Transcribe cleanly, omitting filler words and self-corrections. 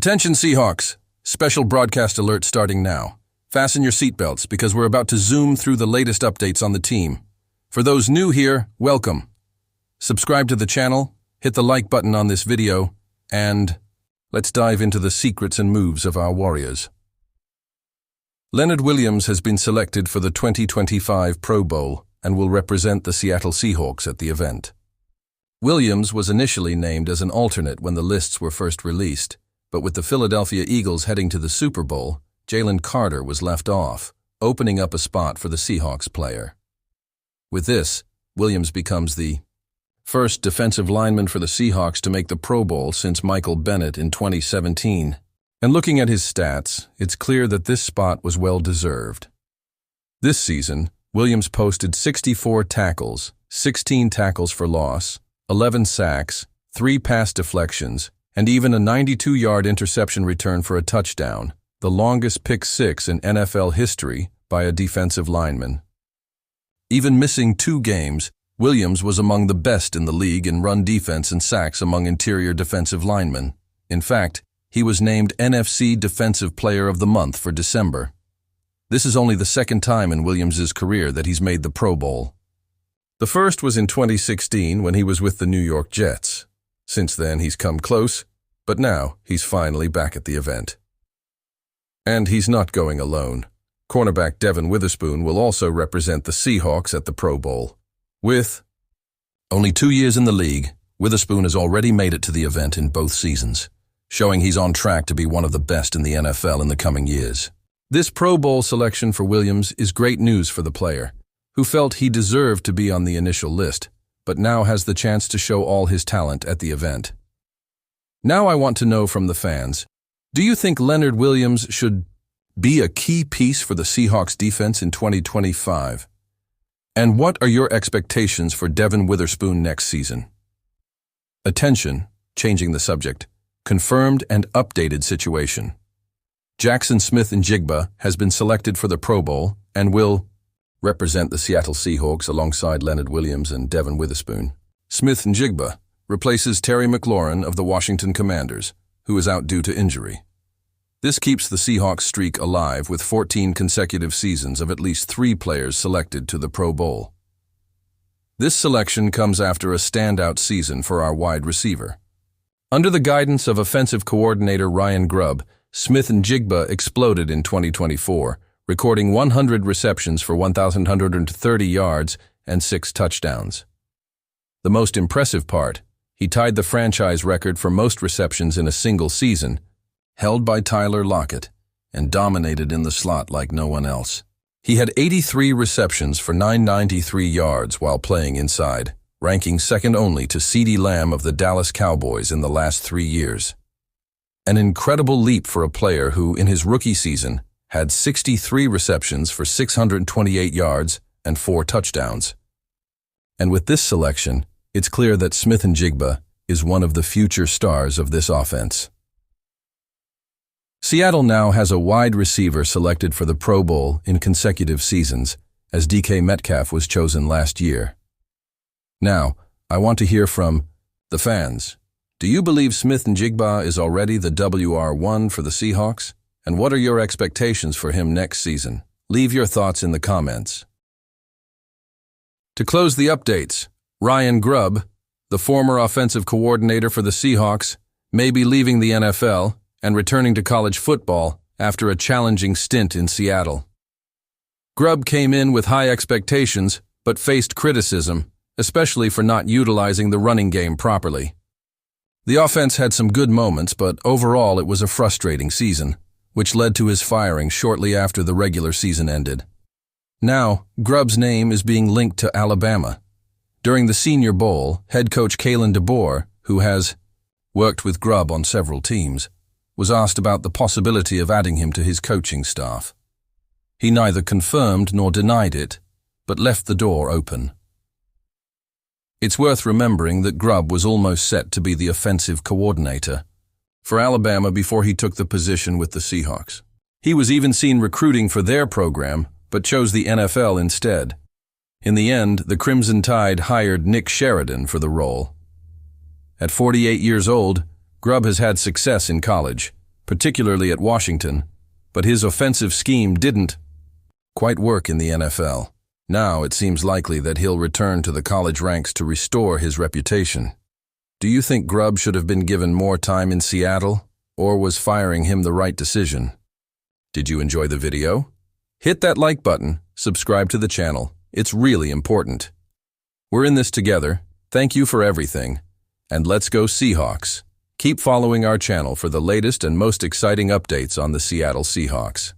Attention Seahawks! Special broadcast alert starting now. Fasten your seatbelts because we're about to zoom through the latest updates on the team. For those new here, welcome. Subscribe to the channel, hit the like button on this video, and let's dive into the secrets and moves of our Warriors. Leonard Williams has been selected for the 2025 Pro Bowl and will represent the Seattle Seahawks at the event. Williams was initially named as an alternate when the lists were first released, but with the Philadelphia Eagles heading to the Super Bowl, Jalen Carter was left off, opening up a spot for the Seahawks player. With this, Williams becomes the first defensive lineman for the Seahawks to make the Pro Bowl since Michael Bennett in 2017. And looking at his stats, it's clear that this spot was well-deserved. This season, Williams posted 64 tackles, 16 tackles for loss, 11 sacks, 3 pass deflections, and even a 92-yard interception return for a touchdown, the longest pick six in NFL history by a defensive lineman. Even missing 2 games, Williams was among the best in the league in run defense and sacks among interior defensive linemen. In fact, he was named NFC Defensive Player of the Month for December. This is only the second time in Williams' career that he's made the Pro Bowl. The first was in 2016 when he was with the New York Jets. Since then, he's come close, but now he's finally back at the event. And he's not going alone. Cornerback Devin Witherspoon will also represent the Seahawks at the Pro Bowl. With only 2 years in the league, Witherspoon has already made it to the event in both seasons, showing he's on track to be one of the best in the NFL in the coming years. This Pro Bowl selection for Williams is great news for the player, who felt he deserved to be on the initial list, but now has the chance to show all his talent at the event. Now I want to know from the fans, do you think Leonard Williams should be a key piece for the Seahawks defense in 2025? And what are your expectations for Devin Witherspoon next season? Attention, changing the subject, confirmed and updated situation. Jaxon Smith-Njigba has been selected for the Pro Bowl and will represent the Seattle Seahawks alongside Leonard Williams and Devin Witherspoon. Smith-Njigba replaces Terry McLaurin of the Washington Commanders, who is out due to injury. This keeps the Seahawks streak alive with 14 consecutive seasons of at least 3 players selected to the Pro Bowl. This selection comes after a standout season for our wide receiver. Under the guidance of offensive coordinator Ryan Grubb, Smith-Njigba exploded in 2024, recording 100 receptions for 1,130 yards and 6 touchdowns. The most impressive part, he tied the franchise record for most receptions in a single season, held by Tyler Lockett, and dominated in the slot like no one else. He had 83 receptions for 993 yards while playing inside, ranking second only to CeeDee Lamb of the Dallas Cowboys in the last 3 years. An incredible leap for a player who, in his rookie season, had 63 receptions for 628 yards and 4 touchdowns. And with this selection, it's clear that Smith-Njigba is one of the future stars of this offense. Seattle now has a wide receiver selected for the Pro Bowl in consecutive seasons, as DK Metcalf was chosen last year. Now, I want to hear from the fans. Do you believe Smith-Njigba is already the WR1 for the Seahawks? And what are your expectations for him next season? Leave your thoughts in the comments. To close the updates, Ryan Grubb, the former offensive coordinator for the Seahawks, may be leaving the NFL and returning to college football after a challenging stint in Seattle. Grubb came in with high expectations, but faced criticism, especially for not utilizing the running game properly. The offense had some good moments, but overall it was a frustrating season, which led to his firing shortly after the regular season ended. Now, Grubb's name is being linked to Alabama. During the Senior Bowl, head coach Kalen DeBoer, who has worked with Grubb on several teams, was asked about the possibility of adding him to his coaching staff. He neither confirmed nor denied it, but left the door open. It's worth remembering that Grubb was almost set to be the offensive coordinator for Alabama before he took the position with the Seahawks. He was even seen recruiting for their program, but chose the NFL instead. In the end, the Crimson Tide hired Nick Sheridan for the role. At 48 years old, Grubb has had success in college, particularly at Washington, but his offensive scheme didn't quite work in the NFL. Now it seems likely that he'll return to the college ranks to restore his reputation. Do you think Grubb should have been given more time in Seattle, or was firing him the right decision? Did you enjoy the video? Hit that like button, subscribe to the channel. It's really important. We're in this together. Thank you for everything. And let's go Seahawks. Keep following our channel for the latest and most exciting updates on the Seattle Seahawks.